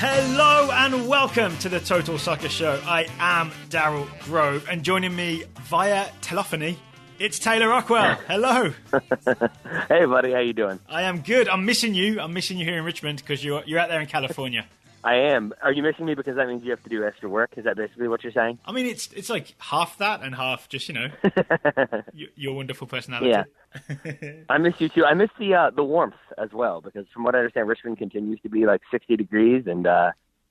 Hello and welcome to the Total Soccer Show. I am Daryl Grove, and joining me via telephony, it's Taylor Rockwell. Hello. Hey, buddy. How you doing? I am good. I'm missing you. I'm missing you here in Richmond because you're out there in California. I am. Are you missing me because that means you have to do extra work? Is that basically what you're saying? I mean, it's like half that and half just, your wonderful personality. Yeah. I miss you too. I miss the warmth as well because from what I understand, Richmond continues to be like 60 degrees and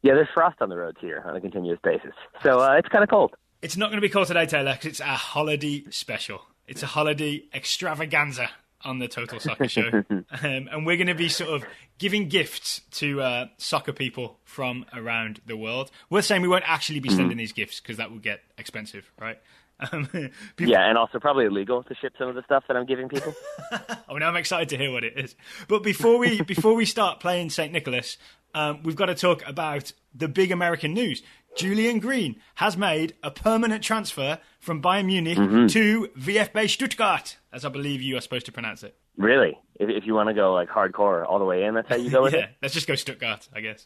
there's frost on the roads here on a continuous basis. So it's kind of cold. It's not going to be cold today, Taylor, because it's a holiday special. It's a holiday extravaganza on the Total Soccer Show. And we're going to be sort of giving gifts to soccer people from around the world. We're saying we won't actually be sending these gifts because that would get expensive, right? Yeah, and also probably illegal to ship some of the stuff that I'm giving people. Oh, now I'm excited to hear what it is. But before we start playing St. Nicholas, we've got to talk about the big American news. Julian Green has made a permanent transfer from Bayern Munich to VfB Stuttgart, as I believe you are supposed to pronounce it. Really? If you want to go like hardcore all the way in, that's how you go with it? Yeah, let's just go Stuttgart, I guess.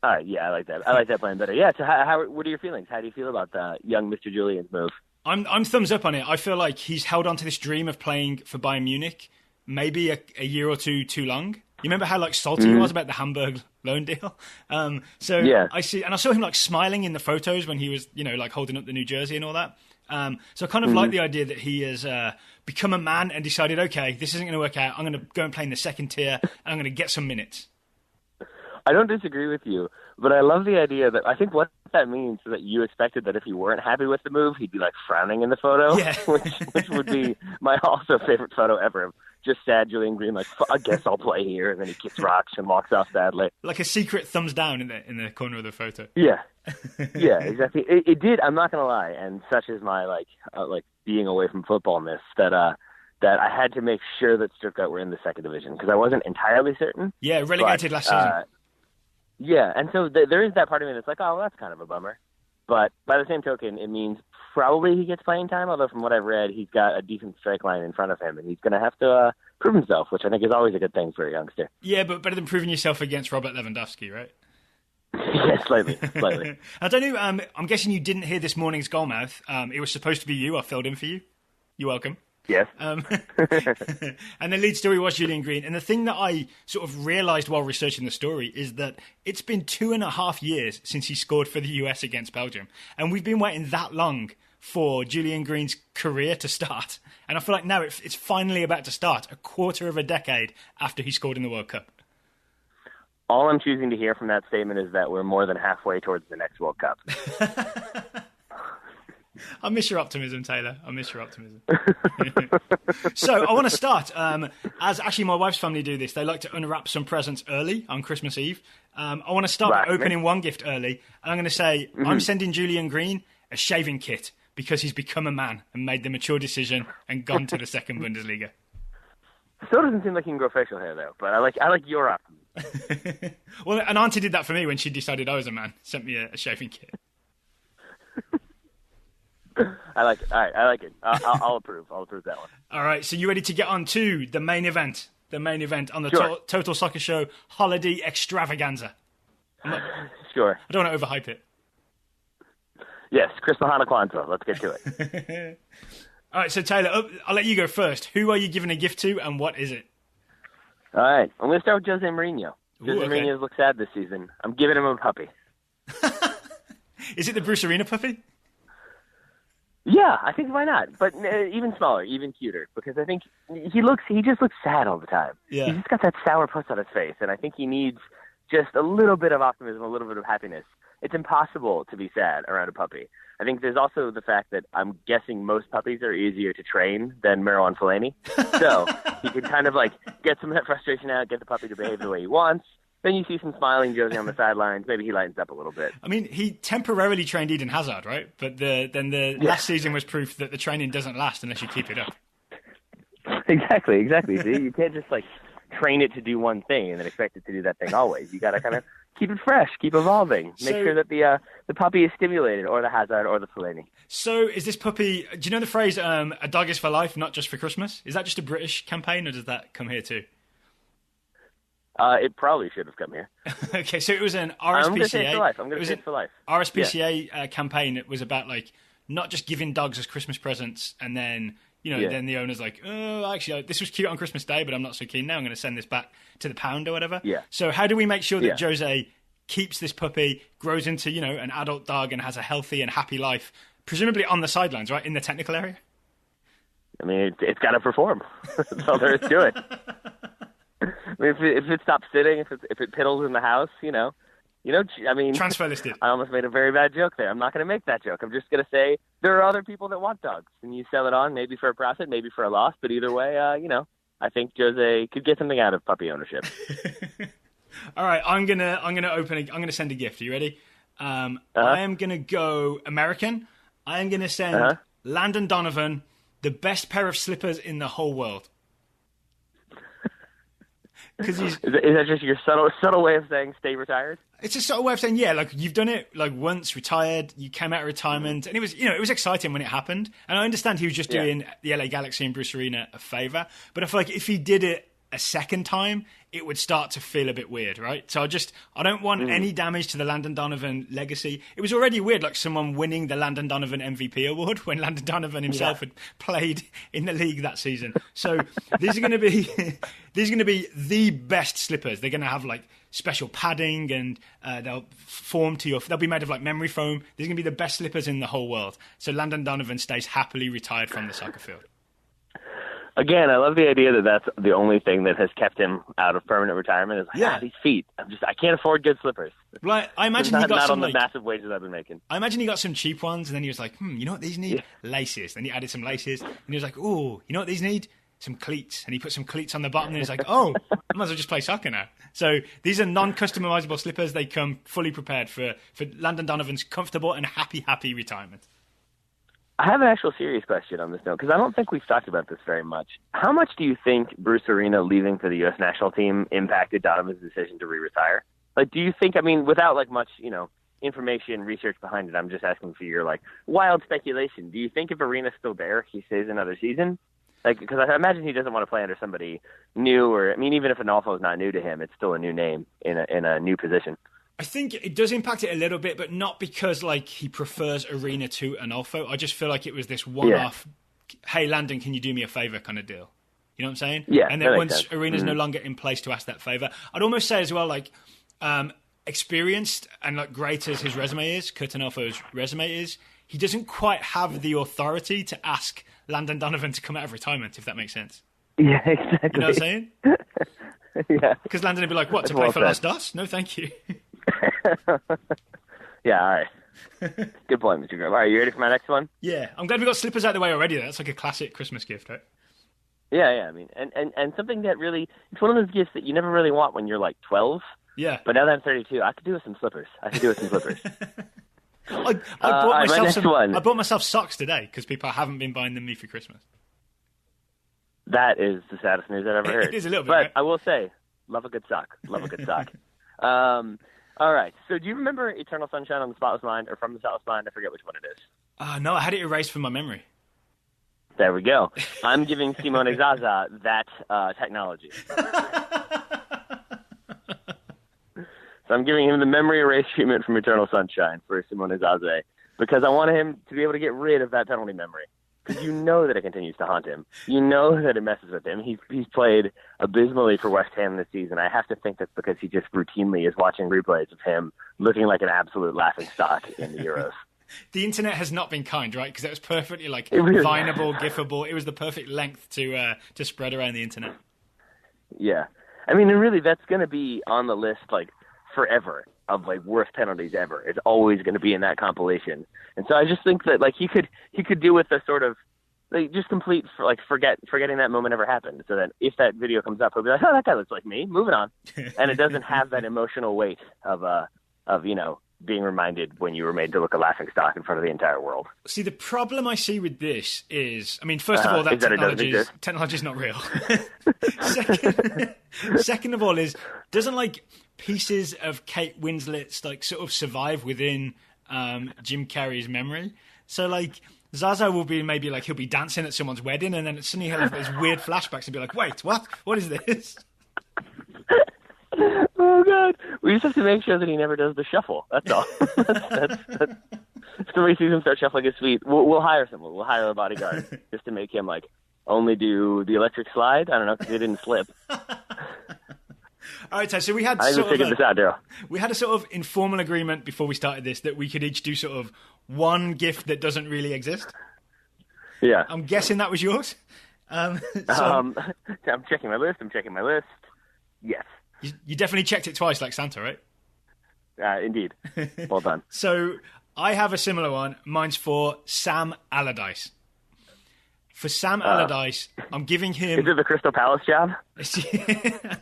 All right, yeah, I like that. I like that plan better. Yeah, so what are your feelings? How do you feel about young Mr. Julian's move? I'm thumbs up on it. I feel like he's held on to this dream of playing for Bayern Munich maybe a year or two too long. You remember how salty he was about the Hamburg loan deal? Yeah. I saw him smiling in the photos when he was, holding up the new jersey and all that. So I kind of like the idea that he has become a man and decided, okay, this isn't going to work out. I'm going to go and play in the second tier and I'm going to get some minutes. I don't disagree with you, but I love the idea that I think what that means is that you expected that if you weren't happy with the move, he'd be frowning in the photo, yeah. which would be my also favorite photo ever. Just sad Julian Green, I guess I'll play here, and then he kicks rocks and walks off sadly. Like a secret thumbs down in the corner of the photo. Yeah, yeah, exactly. It did. I'm not gonna lie, and such is my being away from footballness that I had to make sure that Stuttgart were in the second division because I wasn't entirely certain. Yeah, relegated last season. Yeah, and so there is that part of me that's oh, that's kind of a bummer. But by the same token, it means probably he gets playing time, although from what I've read, he's got a decent strike line in front of him, and he's going to have to prove himself, which I think is always a good thing for a youngster. Yeah, but better than proving yourself against Robert Lewandowski, right? Yeah, slightly. I don't know, I'm guessing you didn't hear this morning's goal mouth. It was supposed to be you. I filled in for you. You're welcome. Yes. And the lead story was Julian Green. And the thing that I sort of realised while researching the story is that it's been 2.5 years since he scored for the US against Belgium. And we've been waiting that long for Julian Green's career to start. And I feel like now it's finally about to start, a quarter of a decade after he scored in the World Cup. All I'm choosing to hear from that statement is that we're more than halfway towards the next World Cup. I miss your optimism, Taylor. I miss your optimism. So I want to start, as actually my wife's family do this. They like to unwrap some presents early on Christmas Eve. I want to start by opening one gift early. And I'm going to say, I'm sending Julian Green a shaving kit because he's become a man and made the mature decision and gone to the second Bundesliga. Still doesn't seem like he can grow facial hair, though. But I like your optimism. Well, an auntie did that for me when she decided I was a man. Sent me a shaving kit. I like it. All right, I like it. I'll approve. I'll approve that one. All right, so you ready to get on to the main event? The main event on the Sure. Total Soccer Show Holiday Extravaganza. Sure. I don't want to overhype it. Yes, Chris Mahana Kwanzaa. Let's get to it. All right, so Taylor, I'll let you go first. Who are you giving a gift to, and what is it? All right, I'm going to start with Jose Mourinho. Mourinho's looked sad this season. I'm giving him a puppy. Is it the Bruce Arena puppy? Yeah, I think why not? But even smaller, even cuter, because I think he just looks sad all the time. Yeah. He's just got that sour puss on his face, and I think he needs just a little bit of optimism, a little bit of happiness. It's impossible to be sad around a puppy. I think there's also the fact that I'm guessing most puppies are easier to train than Marouane Fellaini. So he can kind of get some of that frustration out, get the puppy to behave the way he wants. Then you see some smiling Josie on the sidelines. Maybe he lightens up a little bit. I mean, he temporarily trained Eden Hazard, right? But then the last season was proof that the training doesn't last unless you keep it up. Exactly. See, you can't just train it to do one thing and then expect it to do that thing always. You got to kind of keep it fresh, keep evolving, make sure that the puppy is stimulated, or the Hazard, or the Fellaini. So is this puppy? Do you know the phrase "a dog is for life, not just for Christmas"? Is that just a British campaign, or does that come here too? It probably should have come here. Okay, so it was an RSPCA. I'm going to say it for life. I'm going to say it for life. RSPCA campaign that was about like not just giving dogs as Christmas presents and then then the owner's like, oh, actually, this was cute on Christmas Day, but I'm not so keen now. I'm going to send this back to the pound or whatever. Yeah. So how do we make sure that Jose keeps this puppy, grows into an adult dog, and has a healthy and happy life, presumably on the sidelines, right, in the technical area? I mean, it's got to perform. That's all there is to it. I mean, if it stops sitting, if it piddles in the house, I mean, transfer listed. I almost made a very bad joke there. I'm not going to make that joke. I'm just going to say there are other people that want dogs, and you sell it on maybe for a profit, maybe for a loss, but either way, I think Jose could get something out of puppy ownership. All right, I'm gonna send a gift. Are you ready? I am gonna go American. I am gonna send Landon Donovan the best pair of slippers in the whole world. Because is that just your subtle way of saying stay retired? It's a subtle way of saying, like you've done it like once, retired, you came out of retirement, and it was it was exciting when it happened. And I understand he was just doing the LA Galaxy and Bruce Arena a favor, but I feel like if he did it a second time, it would start to feel a bit weird, right? So I don't want any damage to the Landon Donovan legacy. It was already weird, like someone winning the Landon Donovan MVP award when Landon Donovan himself had played in the league that season. So these are going to be the best slippers. They're going to have like special padding, and they'll be made of like memory foam. These are going to be the best slippers in the whole world. So Landon Donovan stays happily retired from the soccer field. Again, I love the idea that that's the only thing that has kept him out of permanent retirement is these feet. I can't afford good slippers. Well, I imagine he got not some on the massive wages I've been making. I imagine he got some cheap ones, and then he was like, you know what these need? Laces. Then he added some laces, and he was like, oh, you know what these need? Some cleats. And he put some cleats on the bottom, and he's like, oh, I might as well just play soccer now. So these are non-customizable slippers. They come fully prepared for Landon Donovan's comfortable and happy retirement. I have an actual serious question on this note, because I don't think we've talked about this very much. How much do you think Bruce Arena leaving for the U.S. national team impacted Donovan's decision to re-retire? Like, do you think, I mean, without like much, information, research behind it, I'm just asking for your like wild speculation. Do you think if Arena's still there, he stays another season? Like, because I imagine he doesn't want to play under somebody new, or I mean, even if Anolfo is not new to him, it's still a new name in a new position. I think it does impact it a little bit, but not because like he prefers Arena to Anolfo. I just feel like it was this one-off, hey, Landon, can you do me a favor kind of deal. You know what I'm saying? Yeah. And then once Arena's no longer in place to ask that favor, I'd almost say as well, like, experienced and like great as his resume is, Kurt Anolfo's resume is, he doesn't quite have the authority to ask Landon Donovan to come out of retirement, if that makes sense. Yeah, exactly. You know what I'm saying? Yeah. Because Landon would be like, what, to play for Los Dos? No, thank you. Yeah, all right. Good point, Mr. Grove. All right, you ready for my next one? Yeah, I'm glad we got slippers out of the way already. That's like a classic Christmas gift, right? Yeah. I mean, and something that really, it's one of those gifts that you never really want when you're like 12. Yeah. But now that I'm 32, I could do with some slippers. I bought myself socks today because people haven't been buying them me for Christmas. That is the saddest news I've ever heard. It is a little bit, but right? I will say, love a good sock. All right. So do you remember Eternal Sunshine on the Spotless Mind, or From the Spotless Mind? I forget which one it is. No, I had it erased from my memory. There we go. I'm giving Simone Zaza that technology. So I'm giving him the memory erase treatment from Eternal Sunshine for Simone Zaza, because I want him to be able to get rid of that penalty memory. Because you know that it continues to haunt him. You know that it messes with him. He's played abysmally for West Ham this season. I have to think that's because he just routinely is watching replays of him looking like an absolute laughingstock in the Euros. The internet has not been kind, right? Because it was perfectly like really vineable, gifable. It was the perfect length to spread around the internet. Yeah. I mean, and really, that's going to be on the list like forever of like worst penalties ever. It's always going to be in that compilation. And so I just think that like he could do with a sort of like just forgetting that moment ever happened. So that if that video comes up, he'll be like, oh, that guy looks like me. Moving on. And it doesn't have that emotional weight of being reminded when you were made to look a laughing stock in front of the entire world. See, the problem I see with this is, I mean, first of all, that technology is not real. Second of all, doesn't like pieces of Kate Winslet's like sort of survive within Jim Carrey's memory. So like Zaza will be maybe like he'll be dancing at someone's wedding, and then suddenly he'll have these weird flashbacks and be like, wait, what is this? God. We just have to make sure that he never does the shuffle. That's all. that's, if somebody sees him start shuffling his feet, we'll hire someone. We'll hire a bodyguard just to make him, like, only do the electric slide. I don't know, because he didn't slip. All right, so we had I think we figured this out, Daryl. We had a sort of informal agreement before we started this that we could each do sort of one gift that doesn't really exist. Yeah. I'm guessing that was yours? I'm checking my list. Yes. You definitely checked it twice like Santa, right? Indeed. Well done. So I have a similar one. Mine's for Sam Allardyce. For Sam Allardyce, I'm giving him... Is it the Crystal Palace job?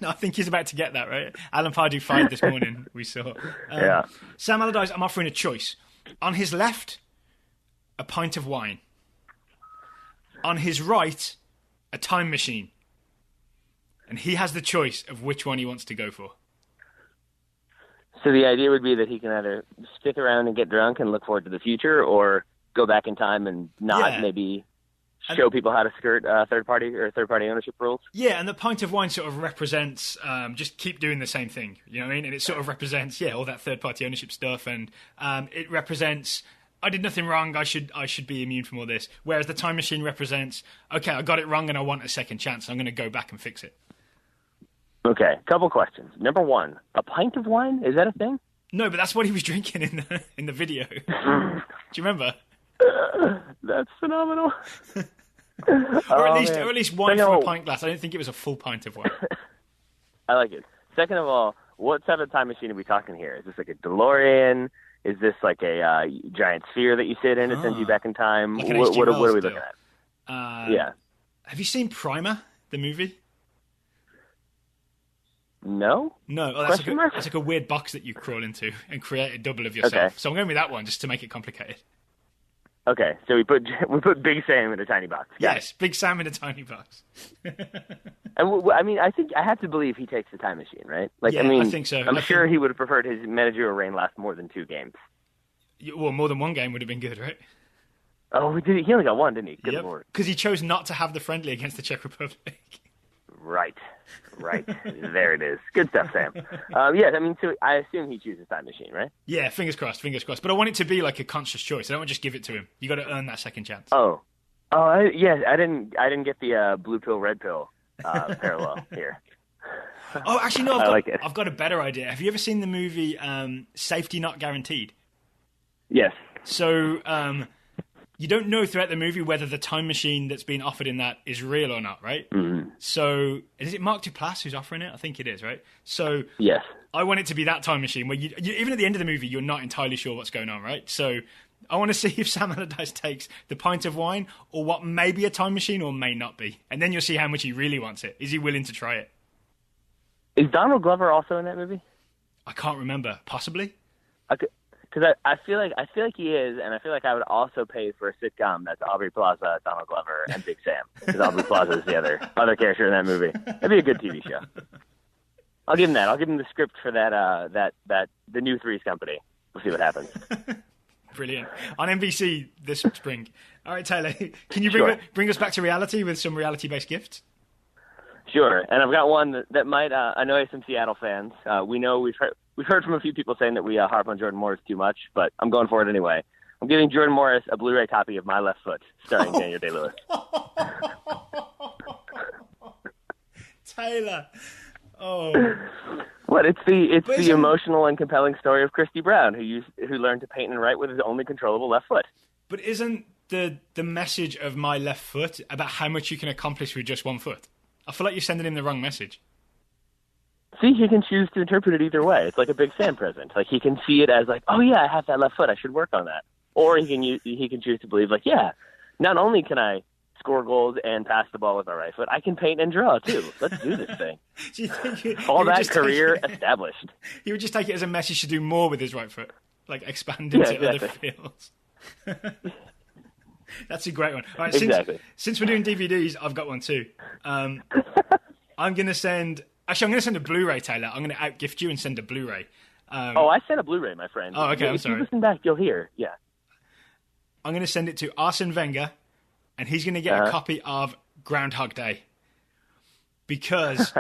No, I think he's about to get that, right? Alan Pardew fired this morning, we saw. Yeah. Sam Allardyce, I'm offering a choice. On his left, a pint of wine. On his right, a time machine. And he has the choice of which one he wants to go for. So the idea would be that he can either stick around and get drunk and look forward to the future, or go back in time and not maybe... show people how to skirt third-party ownership rules. Yeah, and the pint of wine sort of represents just keep doing the same thing. You know what I mean? And it sort of represents all that third-party ownership stuff, and it represents I did nothing wrong. I should be immune from all this. Whereas the time machine represents okay, I got it wrong and I want a second chance. I'm going to go back and fix it. Okay, couple questions. Number one, a pint of wine, is that a thing? No, but that's what he was drinking in the video. Do you remember? That's phenomenal. or at least wine from a pint glass. I don't think it was a full pint of wine. I like it. Second of all, what type of time machine are we talking here? Is this like a DeLorean? Is this like a giant sphere that you sit in? It sends you back in time. Like what are we looking at? Yeah. Have you seen Primer, the movie? No. Oh, that's like a weird box that you crawl into and create a double of yourself. Okay. So I'm going with that one just to make it complicated. Okay, so we put Big Sam in a tiny box. Yes, Big Sam in a tiny box. And I mean, I think I have to believe he takes the time machine, right? Like, I think so. I'm sure he would have preferred his managerial reign last more than 2 games. Well, more than 1 game would have been good, right? Oh, he only got 1, didn't he? Good Lord. Because he chose not to have the friendly against the Czech Republic. Right. There it is. Good stuff, Sam. Yes, I mean, so I assume he chooses time machine, right? Yeah, fingers crossed. But I want it to be like a conscious choice. I don't want to just give it to him. You got to earn that second chance. I didn't get the blue pill, red pill parallel here. Oh, actually, no. I've got a better idea. Have you ever seen the movie Safety Not Guaranteed? Yes. So you don't know throughout the movie whether the time machine that's being offered in that is real or not, right? Mm-hmm. So is it Mark Duplass who's offering it? I think it is, right? So yes. I want it to be that time machine where you even at the end of the movie, you're not entirely sure what's going on, right? So I want to see if Sam Allardyce takes the pint of wine or what may be a time machine or may not be. And then you'll see how much he really wants it. Is he willing to try it? Is Donald Glover also in that movie? I can't remember. Possibly. Because I feel like he is, and I feel like I would also pay for a sitcom that's Aubrey Plaza, Donald Glover, and Big Sam. Because Aubrey Plaza is the other character in that movie. That'd be a good TV show. I'll give him that. I'll give him the script for that the new Three's Company. We'll see what happens. Brilliant. On NBC this spring. All right, Taylor, can you bring us back to reality with some reality-based gifts? Sure, and I've got one that might annoy some Seattle fans. We know we've heard from a few people saying that we harp on Jordan Morris too much, but I'm going for it anyway. I'm giving Jordan Morris a Blu-ray copy of My Left Foot, starring Daniel Day-Lewis. Taylor, what? It's the emotional and compelling story of Christy Brown, who learned to paint and write with his only controllable left foot. But isn't the message of My Left Foot about how much you can accomplish with just one foot? I feel like you're sending him the wrong message. See, he can choose to interpret it either way. It's like a Big Sam present. Like, he can see it as like, oh yeah, I have that left foot, I should work on that. Or he can choose to believe like, yeah, not only can I score goals and pass the ball with my right foot, I can paint and draw too. Let's do this thing. Do you think all that career established? He would just take it as a message to do more with his right foot, like expand into other fields. That's a great one. All right, since we're doing DVDs, I've got one too. I'm going to send a Blu-ray, Taylor. I'm going to outgift you and send a Blu-ray. I sent a Blu-ray, my friend. Oh, okay, I'm sorry. If you listen back, you'll hear. Yeah. I'm going to send it to Arsene Wenger, and he's going to get a copy of Groundhog Day. because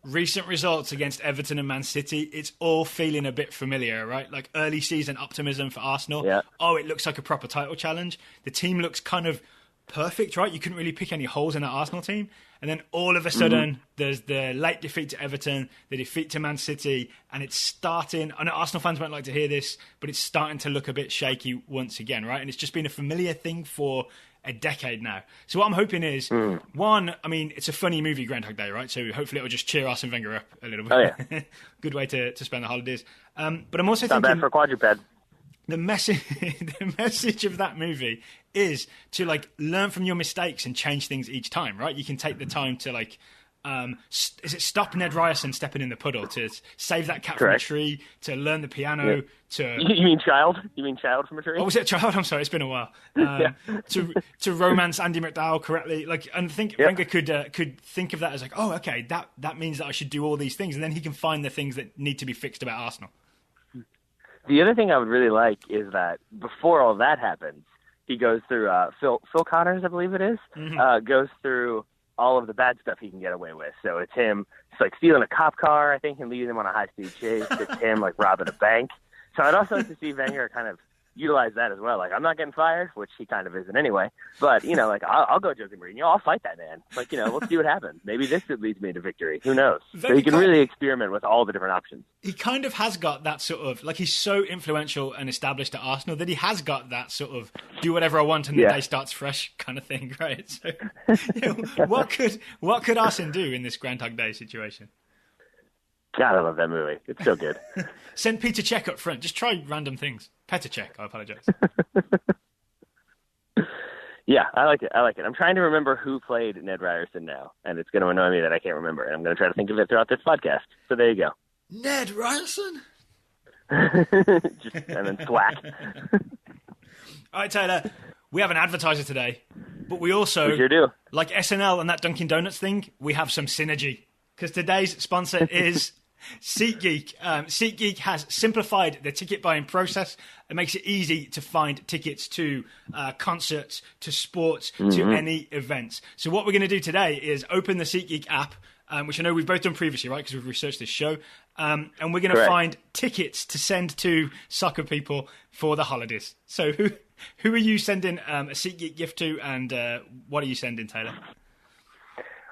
recent results against Everton and Man City, it's all feeling a bit familiar, right? Like early season optimism for Arsenal. Yeah. Oh, it looks like a proper title challenge. The team looks kind of perfect, right? You couldn't really pick any holes in that Arsenal team. And then all of a sudden, there's the late defeat to Everton, the defeat to Man City, and it's starting. I know Arsenal fans won't like to hear this, but it's starting to look a bit shaky once again, right? And it's just been a familiar thing for a decade now. So what I'm hoping is, one, I mean, it's a funny movie, Groundhog Day, right? So hopefully it'll just cheer Arsene Wenger up a little bit. Oh, yeah. Good way to spend the holidays. But I'm also Not thinking... bad for a quadruped. The message of that movie is to like learn from your mistakes and change things each time, right? You can take the time to like, is it stop Ned Ryerson stepping in the puddle, to save that cat from a tree, to learn the piano, to... You mean child? You mean child from a tree? Oh, was it child? I'm sorry, it's been a while. To romance Andy McDowell correctly, like, and I think Wenger could think of that as like, oh, okay, that means that I should do all these things, and then he can find the things that need to be fixed about Arsenal. The other thing I would really like is that before all that happens, he goes through Phil Connors, I believe it is, goes through all of the bad stuff he can get away with. So it's him, it's like stealing a cop car, I think, and leading them on a high-speed chase. It's him like robbing a bank. So I'd also like to see Wenger kind of utilize that as well. Like, I'm not getting fired, which he kind of isn't anyway. But, you know, like, I'll go Jose Mourinho. I'll fight that man. Like, you know, let's see what happens. Maybe this could lead me to victory. Who knows? So he can really experiment with all the different options. He kind of has got that sort of, like, he's so influential and established at Arsenal that he has got that sort of do whatever I want and the day starts fresh kind of thing, right? So, you know, what could Arsene do in this Groundhog Day situation? God, I love that movie. It's so good. Send Peter Cech up front. Just try random things. Petr Cech, I apologize. Yeah, I like it. I'm trying to remember who played Ned Ryerson now, and it's going to annoy me that I can't remember, and I'm going to try to think of it throughout this podcast. So there you go. Ned Ryerson? And then thwack. All right, Taylor, we have an advertiser today, but we also, we sure do. Like SNL and that Dunkin' Donuts thing, we have some synergy. Because today's sponsor is SeatGeek. SeatGeek has simplified the ticket buying process. It makes it easy to find tickets to concerts, to sports, to any events. So what we're going to do today is open the SeatGeek app, which I know we've both done previously, right? Because we've researched this show. And we're going to find tickets to send to soccer people for the holidays. So who are you sending a SeatGeek gift to, and what are you sending, Taylor?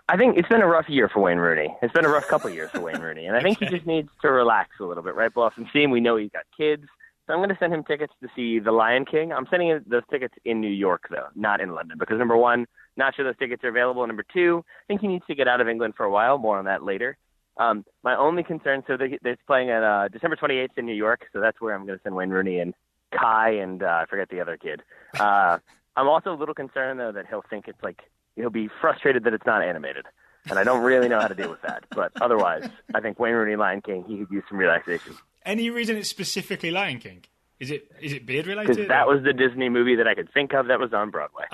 I think it's been a rough year for Wayne Rooney. It's been a rough couple of years for Wayne Rooney. And I think he just needs to relax a little bit, right? Well, from seeing, we know he's got kids. So I'm going to send him tickets to see The Lion King. I'm sending him those tickets in New York, though, not in London. Because, number one, not sure those tickets are available. Number two, I think he needs to get out of England for a while. More on that later. My only concern, so they're playing at December 28th in New York. So that's where I'm going to send Wayne Rooney and Kai and I forget the other kid. I'm also a little concerned, though, that he'll think it's like, he'll be frustrated that it's not animated. And I don't really know how to deal with that. But otherwise, I think Wayne Rooney, Lion King, he could use some relaxation. Any reason it's specifically Lion King? Is it beard related? Because that was the Disney movie that I could think of that was on Broadway.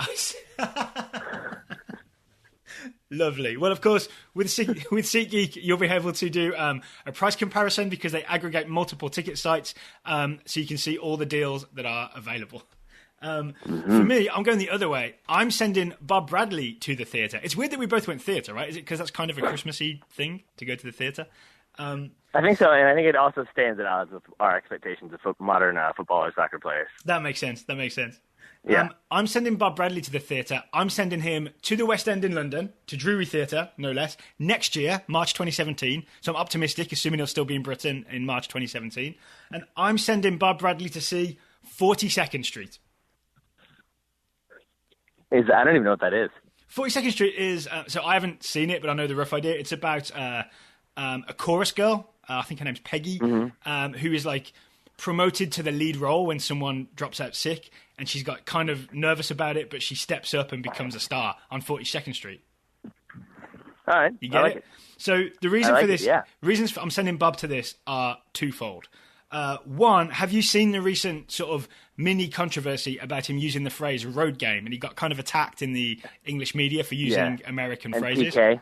Lovely. Well, of course, with SeatGeek, you'll be able to do a price comparison because they aggregate multiple ticket sites, so you can see all the deals that are available. For me, I'm going the other way. I'm sending Bob Bradley to the theatre. It's weird that we both went theatre, right? Is it because that's kind of a Christmassy thing to go to the theatre? I think so, and I think it also stands at odds with our expectations of modern football or soccer players. That makes sense. Yeah. I'm sending Bob Bradley to the theatre. I'm sending him to the West End in London, to Drury Theatre, no less, next year, March 2017. So I'm optimistic, assuming he'll still be in Britain in March 2017. And I'm sending Bob Bradley to see 42nd Street. I don't even know what that is. 42nd Street is, so I haven't seen it, but I know the rough idea. It's about a chorus girl, I think her name's Peggy, who is like promoted to the lead role when someone drops out sick, and she's got kind of nervous about it, but she steps up and becomes a star on 42nd Street. All right. You get it? So the reason for this, reasons I'm sending Bob to this are twofold. One, have you seen the recent sort of mini controversy about him using the phrase road game? And he got kind of attacked in the English media for using American phrases. PK.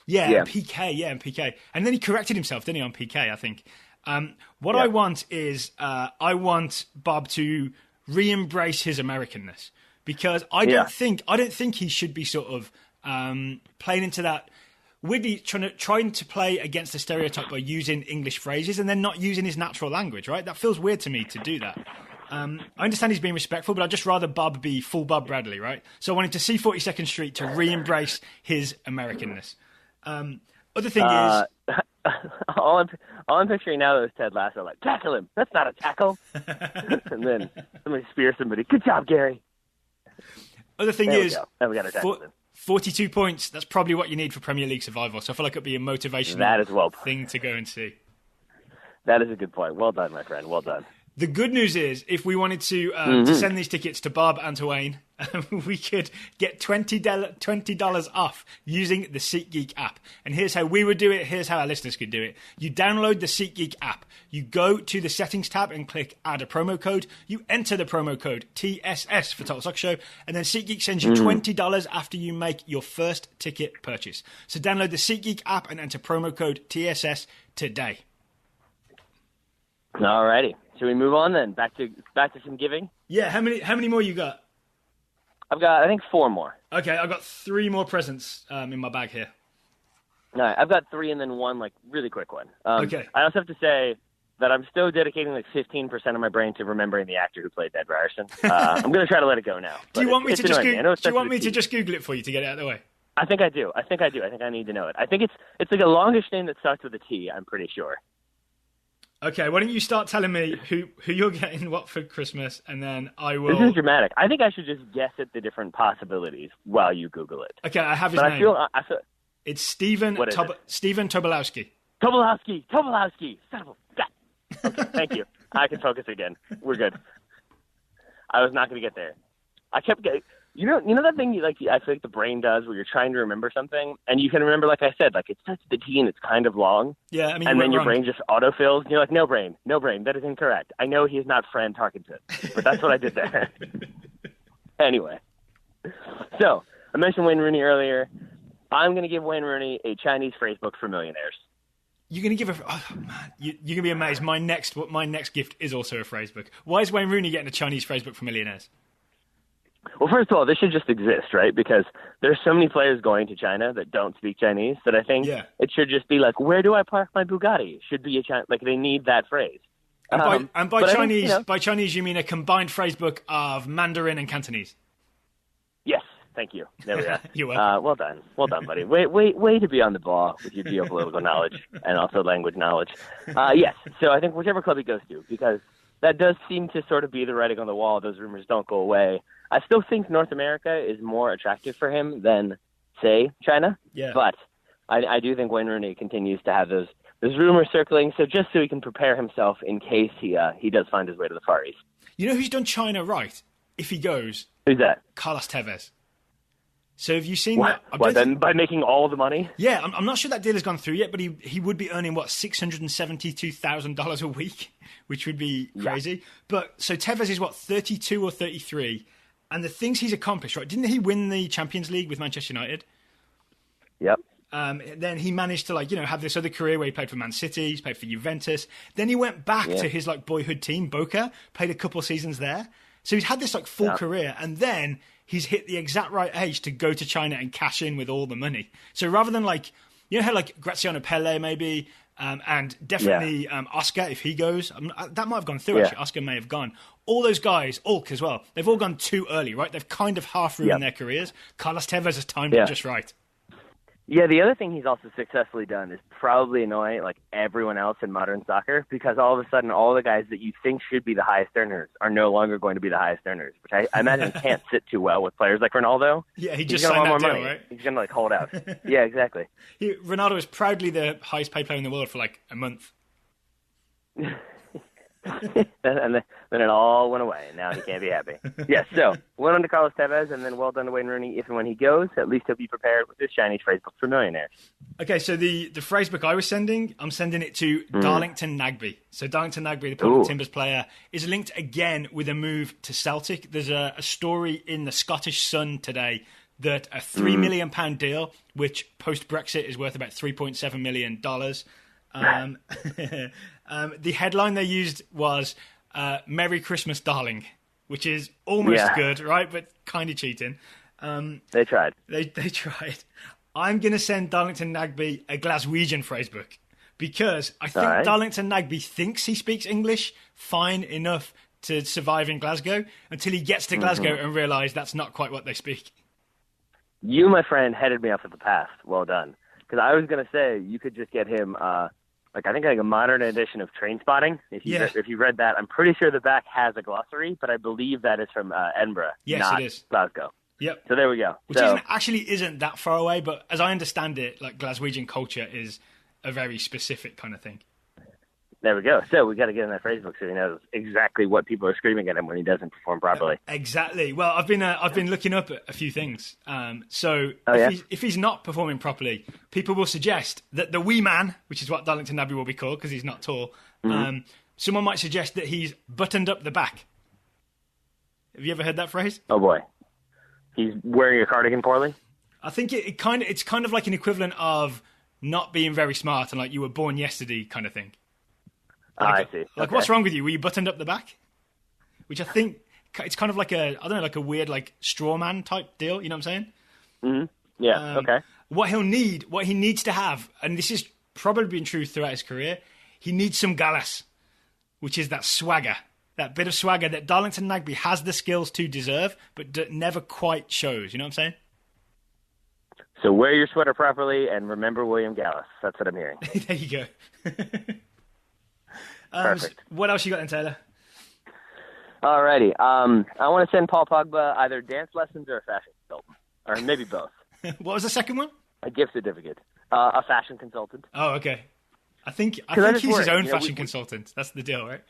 And PK. And then he corrected himself, didn't he, on PK, I think. What I want is, I want Bob to re-embrace his Americanness. Because I don't think he should be sort of playing into that weirdly trying to play against the stereotype by using English phrases and then not using his natural language, right? That feels weird to me to do that. I understand he's being respectful, but I'd just rather Bob be full Bob Bradley, right? So I wanted to see 42nd Street to re-embrace his Americanness. Other thing is... all I'm picturing now is Ted Lasso, like, tackle him. That's not a tackle. And then somebody spears somebody. Good job, Gary. Other thing is... Now we got to tackle him. 42 points, that's probably what you need for Premier League Survival. So I feel like it'd be a motivational thing to go and see. That is a good point. Well done, my friend. Well done. The good news is, if we wanted to send these tickets to Bob and to Wayne, we could get $20 off using the SeatGeek app. And here's how we would do it. Here's how our listeners could do it. You download the SeatGeek app. You go to the settings tab and click add a promo code. You enter the promo code TSS for Total Soccer Show. And then SeatGeek sends you $20 after you make your first ticket purchase. So download the SeatGeek app and enter promo code TSS today. All righty. Should we move on then? Back to some giving? Yeah, how many more you got? I've got, I think, 4 more. Okay, I've got 3 more presents in my bag here. All right, I've got 3 and then 1, like, really quick one. Okay. I also have to say that I'm still dedicating, like, 15% of my brain to remembering the actor who played Ned Ryerson. I'm going to try to let it go now. Do you want me to just Google it for you to get it out of the way? I think I do. I think I need to know it. I think it's like a longish name that starts with a T, I'm pretty sure. Okay, why don't you start telling me who you're getting what for Christmas, and then I will... This is dramatic. I think I should just guess at the different possibilities while you Google it. Okay, I have his name. I feel... It's Stephen Tobolowsky. Tobolowsky! Son of a... Okay, thank you. I can focus again. We're good. I was not going to get there. I kept getting... You know that thing I feel like the brain does where you're trying to remember something and you can remember, like I said, like it starts with the T and it's kind of long. Yeah, I mean, and then your brain just autofills and you're like, no brain, that is incorrect. I know he's not Fran Tarkenton, but that's what I did there. Anyway, so I mentioned Wayne Rooney earlier. I'm going to give Wayne Rooney a Chinese phrase book for millionaires. You're going to give you're going to be amazed. My next gift is also a phrase book. Why is Wayne Rooney getting a Chinese phrase book for millionaires? Well, first of all, this should just exist, right? Because there's so many players going to China that don't speak Chinese that I think it should just be like, where do I park my Bugatti? It should be a like they need that phrase. And by Chinese, by Chinese, you mean a combined phrase book of Mandarin and Cantonese? Yes, thank you. There we are. You're welcome. Well done, buddy. Way to be on the ball with your geopolitical knowledge and also language knowledge. Yes, so I think whichever club he goes to, because that does seem to sort of be the writing on the wall. Those rumors don't go away. I still think North America is more attractive for him than, say, China. Yeah. But I do think Wayne Rooney continues to have those rumors circling, so just so he can prepare himself in case he does find his way to the Far East. You know who's done China right, if he goes? Who's that? Carlos Tevez. So have you seen that? What, then by making all the money? Yeah, I'm not sure that deal has gone through yet, but he would be earning, $672,000 a week, which would be crazy. Yeah. But so Tevez is 32 or 33, and the things he's accomplished, right? Didn't he win the Champions League with Manchester United? Yep. Then he managed to have this other career where he played for Man City, he's played for Juventus. Then he went back to his boyhood team, Boca, played a couple seasons there. So he's had this full career, and then he's hit the exact right age to go to China and cash in with all the money. So rather than how Graziano Pele maybe, and definitely Oscar if he goes, that might have gone through actually. Oscar may have gone. All those guys, Ulk as well, they've all gone too early, right? They've kind of half ruined their careers. Carlos Tevez has timed it just right. Yeah, the other thing he's also successfully done is probably annoy everyone else in modern soccer, because all of a sudden all the guys that you think should be the highest earners are no longer going to be the highest earners, which I imagine can't sit too well with players like Ronaldo. Yeah, he just signed that deal, money. Right? He's going to hold out. Yeah, exactly. Ronaldo is proudly the highest paid player in the world for a month. and then it all went away, and now he can't be happy. Yes, so well done to Carlos Tevez, and then well done to Wayne Rooney. If and when he goes, at least he'll be prepared with his Chinese phrase book for millionaires. Okay, so the phrase book I'm sending it to Darlington Nagbe. So Darlington Nagbe, the Portland Timbers player, is linked again with a move to Celtic. There's a story in the Scottish Sun today that a £3 million deal, which post-Brexit is worth about $3.7 million, the headline they used was "Merry Christmas, Darling," which is almost good, right? But kind of cheating. They tried. They tried. I'm going to send Darlington Nagbe a Glaswegian phrasebook because I think Darlington Nagbe thinks he speaks English fine enough to survive in Glasgow until he gets to Glasgow and realises that's not quite what they speak. You, my friend, headed me off at the path. Well done. Because I was going to say you could just get him, I think a modern edition of Trainspotting. If you read that, I'm pretty sure the back has a glossary, but I believe that is from Edinburgh, not it is. Glasgow. Yep. So there we go. Which isn't that far away, but as I understand it, like Glaswegian culture is a very specific kind of thing. There we go. So we got to get in that phrasebook so he knows exactly what people are screaming at him when he doesn't perform properly. Exactly. Well, I've been looking up a few things. If he's not performing properly, people will suggest that the wee man, which is what Darlington Nagbe will be called because he's not tall, someone might suggest that he's buttoned up the back. Have you ever heard that phrase? Oh boy, he's wearing a cardigan poorly. I think it's kind of like an equivalent of not being very smart and like you were born yesterday kind of thing. I see. Like, what's wrong with you? Were you buttoned up the back? Which I think it's kind of like like a weird like straw man type deal. You know what I'm saying? Mm-hmm. Yeah. Okay. What he needs to have, and this has probably been true throughout his career, he needs some gallas, which is that swagger, that bit of swagger that Darlington Nagbe has the skills to deserve, but never quite shows. You know what I'm saying? So wear your sweater properly and remember William Gallas. That's what I'm hearing. There you go. Perfect. What else you got then, Taylor? Alrighty. I want to send Paul Pogba either dance lessons or a fashion consultant, or maybe both. What was the second one? A gift certificate. A fashion consultant. Oh, okay. I think he's his own fashion consultant. That's the deal, right?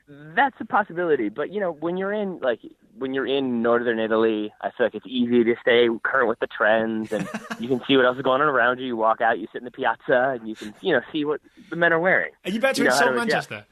That's a possibility, but when you're in northern Italy, I feel like it's easy to stay current with the trends, and you can see what else is going on around you. You walk out, you sit in the piazza, and you can see what the men are wearing. Are you about to insult Manchester?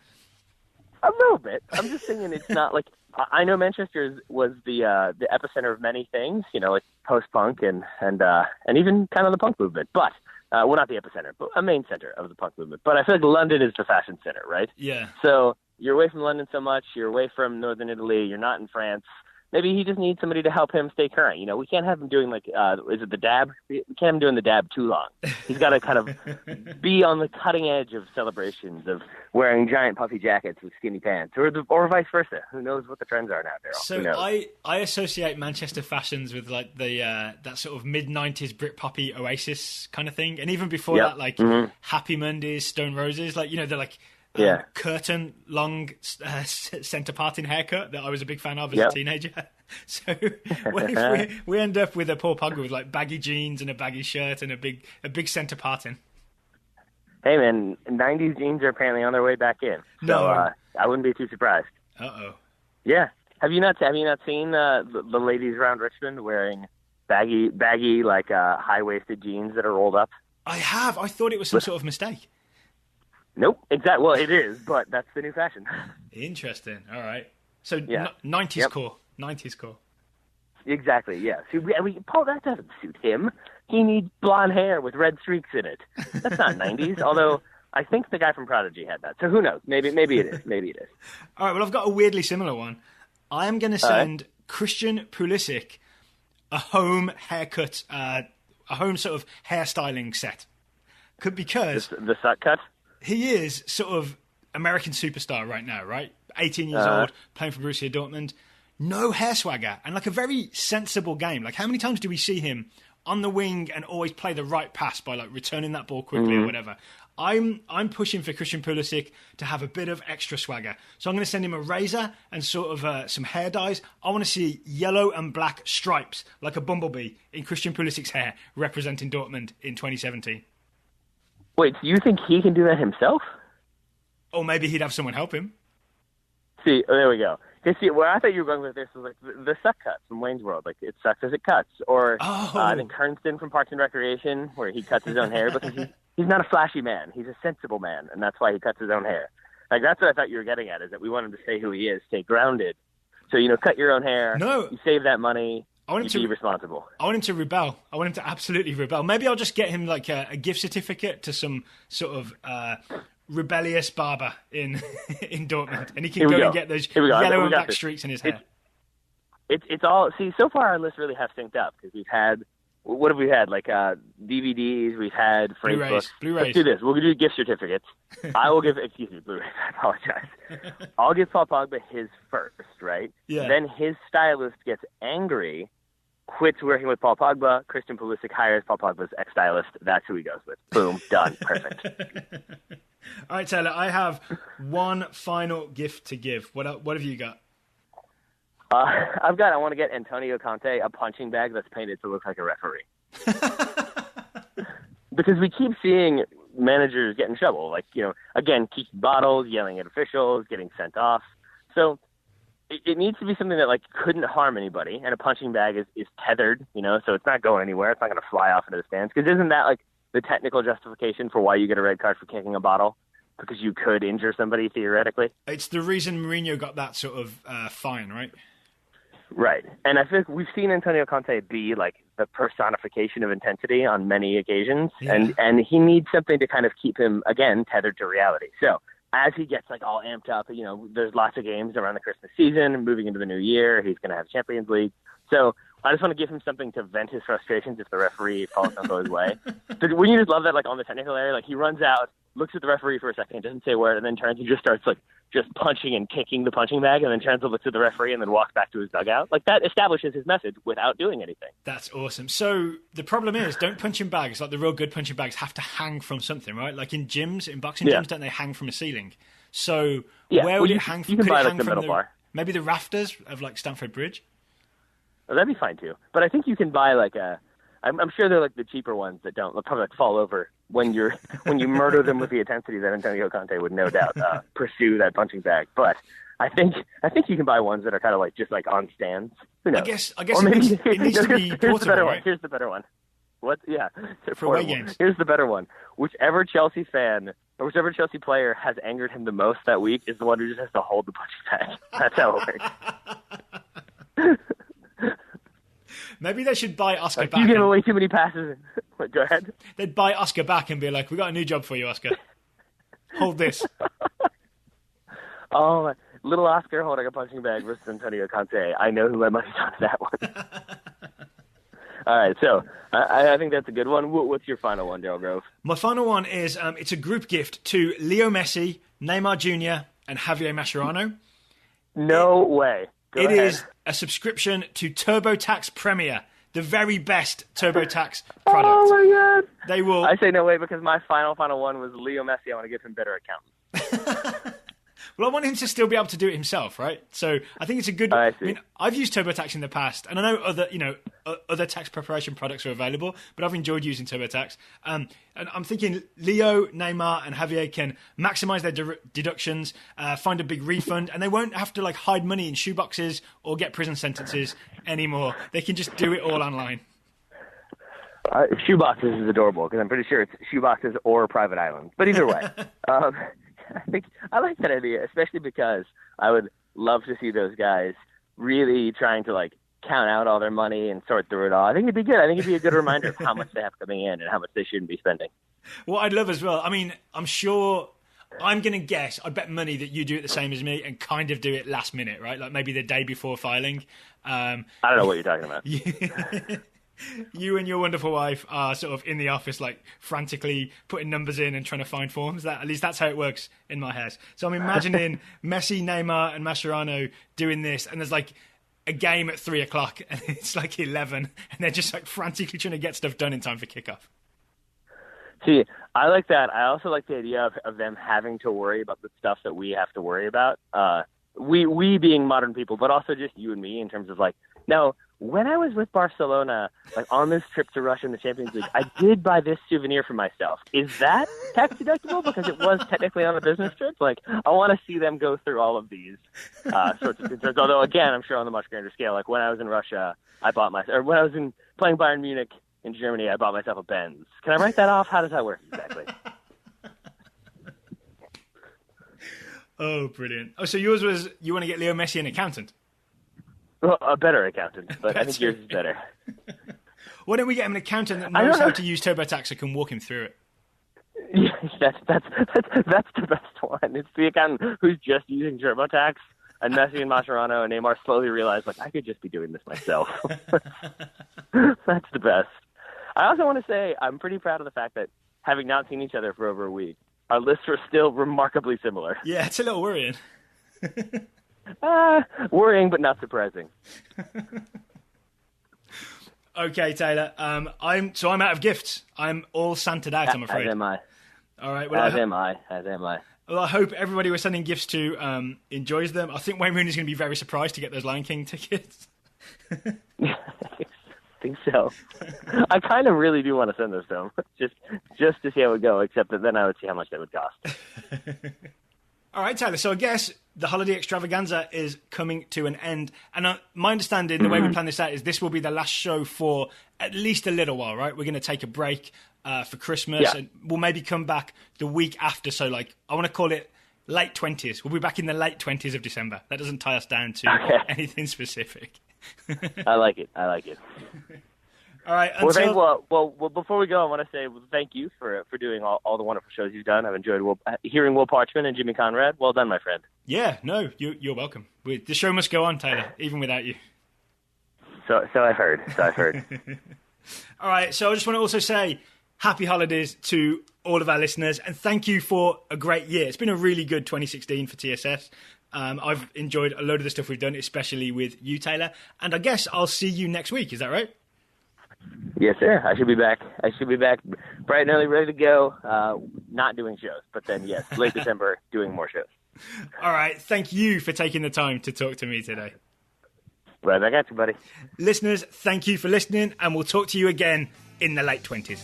A little bit. I'm just saying it's not like I know Manchester was the epicenter of many things, like post-punk and even kind of the punk movement, but. Well, not the epicenter, but a main center of the punk movement. But I feel like London is the fashion center, right? Yeah. So you're away from London so much, you're away from northern Italy, you're not in France. Maybe he just needs somebody to help him stay current. We can't have him doing is it the dab? We can't have him doing the dab too long. He's got to kind of be on the cutting edge of celebrations of wearing giant puffy jackets with skinny pants, or vice versa. Who knows what the trends are now, Daryl? So I associate Manchester fashions with like the that sort of mid-90s Britpoppy Oasis kind of thing, and even before that, like Happy Mondays, Stone Roses, like they're like. Curtain long centre parting haircut that I was a big fan of as a teenager. So what if we end up with a Paul Pogba with like baggy jeans and a baggy shirt and a big centre parting? Hey man, 90s jeans are apparently on their way back in. So I wouldn't be too surprised. Uh-oh. Yeah. Have you not seen the ladies around Richmond wearing baggy like high-waisted jeans that are rolled up? I have. I thought it was some sort of mistake. Nope, exactly. Well, it is, but that's the new fashion. Interesting. All right. So 90s core. 90s core. Exactly, yeah. See, Paul, that doesn't suit him. He needs blonde hair with red streaks in it. That's not 90s, although I think the guy from Prodigy had that. So who knows? Maybe it is. Maybe it is. All right, well, I've got a weirdly similar one. I am going to send Christian Pulisic a home haircut, a home sort of hairstyling set. Because... The suck cut? He is sort of American superstar right now, right? 18 years old, playing for Borussia Dortmund. No hair swagger, and like a very sensible game. Like, how many times do we see him on the wing and always play the right pass by like returning that ball quickly or whatever? I'm pushing for Christian Pulisic to have a bit of extra swagger. So I'm going to send him a razor and sort of some hair dyes. I want to see yellow and black stripes like a bumblebee in Christian Pulisic's hair representing Dortmund in 2017. Wait, do you think he can do that himself? Or maybe he'd have someone help him. See, there we go. See, where I thought you were going with this was like the suck cuts from Wayne's World. Like, it sucks as it cuts. Or I think Kernston from Parks and Recreation, where he cuts his own hair because he's not a flashy man. He's a sensible man, and that's why he cuts his own hair. Like, that's what I thought you were getting at, is that we want him to stay who he is, stay grounded. So, cut your own hair. No. You save that money. I want him to be responsible. I want him to rebel. I want him to absolutely rebel. Maybe I'll just get him like a gift certificate to some sort of rebellious barber in Dortmund, and he can go and get those yellow and black streaks in his hair. It's all. See, so far our lists really have synced up because we've had what have we had? Like DVDs, we've had phrase books. Blu-rays. Let's do this. We'll do gift certificates. I will give, excuse me, Blu-rays. I apologize. I'll give Paul Pogba his first, right? Yeah. Then his stylist gets angry, quits working with Paul Pogba. Christian Pulisic hires Paul Pogba's ex-stylist. That's who he goes with. Boom, done, perfect. All right, Taylor. I have one final gift to give. What have you got? I want to get Antonio Conte a punching bag that's painted to look like a referee. Because we keep seeing managers get in trouble. Like, again, keeping bottles, yelling at officials, getting sent off. So it needs to be something that, like, couldn't harm anybody. And a punching bag is tethered, so it's not going anywhere. It's not going to fly off into the stands. Because isn't that, like, the technical justification for why you get a red card for kicking a bottle? Because you could injure somebody theoretically. It's the reason Mourinho got that sort of fine, right? Right. And I think we've seen Antonio Conte be like the personification of intensity on many occasions. Yeah. And he needs something to kind of keep him, again, tethered to reality. So as he gets like all amped up, there's lots of games around the Christmas season, moving into the new year. He's going to have Champions League. So I just want to give him something to vent his frustrations if the referee falls don't go his way. Wouldn't you just love that, like, on the technical area? Like, he runs out, looks at the referee for a second, doesn't say a word, and then turns and just starts, like, just punching and kicking the punching bag, and then turns and looks at the referee and then walks back to his dugout. Like, that establishes his message without doing anything. That's awesome. So the problem is, don't punching bags, like the real good punching bags, have to hang from something, right? Like in gyms, in boxing gyms, don't they hang from a ceiling? So where would it hang from? You can buy, like, the metal bar. Maybe the rafters of, like, Stamford Bridge? Oh, that'd be fine, too. But I think you can buy, like, I'm sure they're, like, the cheaper ones that don't. They'll probably, like, fall over when you murder them with the intensity that Antonio Conte would no doubt pursue that punching bag. But I think you can buy ones that are kind of like just like on stands. Who knows? I guess it needs to be portable, right? Here's the better one. What? Yeah, for away games. Here's the better one. Whichever Chelsea fan or whichever Chelsea player has angered him the most that week is the one who just has to hold the punching bag. That's how it works. Maybe they should buy Oscar back. You give away too many passes. Go ahead. They'd buy Oscar back and be like, "We got a new job for you, Oscar. Hold this." Oh, little Oscar holding a punching bag versus Antonio Conte. I know who my money's on that one. All right, so I think that's a good one. What's your final one, Daryl Grove? My final one is it's a group gift to Leo Messi, Neymar Jr., and Javier Mascherano. No way. Go ahead. Is a subscription to TurboTax Premier, the very best TurboTax product. Oh my God! They will. I say no way because my final one was Leo Messi. I want to give him better accountants. Well, I want him to still be able to do it himself, right? So I think it's a good. I mean, I've used TurboTax in the past, and I know other tax preparation products are available, but I've enjoyed using TurboTax. And I'm thinking Leo, Neymar, and Javier can maximize their deductions, find a big refund, and they won't have to like hide money in shoeboxes or get prison sentences anymore. They can just do it all online. Shoeboxes is adorable because I'm pretty sure it's shoeboxes or private islands. But either way. I like that idea, especially because I would love to see those guys really trying to like count out all their money and sort through it all. I think it'd be good. I think it'd be a good reminder of how much they have coming in and how much they shouldn't be spending. What I'd love as well, I mean, I'm sure, I'm going to guess, I'd bet money that you do it the same as me and kind of do it last minute, right? Like maybe the day before filing. I don't know what you're talking about. You and your wonderful wife are sort of in the office, like frantically putting numbers in and trying to find forms. At least that's how it works in my head. So I'm imagining Messi, Neymar, and Mascherano doing this, and there's like a game at 3:00, and it's like 11, and they're just like frantically trying to get stuff done in time for kickoff. See, I like that. I also like the idea of them having to worry about the stuff that we have to worry about. We being modern people, but also just you and me in terms of like, now, when I was with Barcelona, like on this trip to Russia in the Champions League, I did buy this souvenir for myself. Is that tax deductible because it was technically on a business trip? Like, I want to see them go through all of these sorts of concerns. Although, again, I'm sure on the much grander scale. Like when I was in Russia, when I was playing Bayern Munich in Germany, I bought myself a Benz. Can I write that off? How does that work exactly? Oh, brilliant. Oh, so yours was you want to get Leo Messi an accountant? Well, a better accountant, but I think yours is better. Why don't we get him an accountant that knows how to use TurboTax and can walk him through it? Yes, that's the best one. It's the accountant who's just using TurboTax, and Messi and Mascherano and Neymar slowly realize, like, I could just be doing this myself. That's the best. I also want to say I'm pretty proud of the fact that, having not seen each other for over a week, our lists are still remarkably similar. Yeah, it's a little worrying. Worrying, but not surprising. Okay, Taylor. I'm out of gifts. I'm all Santed out, I'm afraid. As am I. All right. Well, As am I. Well, I hope everybody we're sending gifts to enjoys them. I think Wayne Rooney's going to be very surprised to get those Lion King tickets. I think so. I kind of really do want to send those to him, just to see how it would go, except that then I would see how much that would cost. All right, Tyler. So I guess the holiday extravaganza is coming to an end. And my understanding, the way we plan this out, is this will be the last show for at least a little while, right? We're going to take a break for Christmas, and we'll maybe come back the week after. So, like, I want to call it late 20s. We'll be back in the late 20s of December. That doesn't tie us down to anything specific. I like it. All right. Well, before we go, I want to say thank you for doing all the wonderful shows you've done. I've enjoyed hearing Will Parchman and Jimmy Conrad. Well done, my friend. Yeah, no, you're welcome. The show must go on, Taylor, even without you. So I've heard. All right, so I just want to also say happy holidays to all of our listeners, and thank you for a great year. It's been a really good 2016 for TSS. I've enjoyed a load of the stuff we've done, especially with you, Taylor. And I guess I'll see you next week. Is that right? Yes, sir. I should be back bright and early, ready to go. Not doing shows, but then, yes, late December, doing more shows. All right. Thank you for taking the time to talk to me today. Right back at you, buddy. Listeners, thank you for listening, and we'll talk to you again in the late 20s.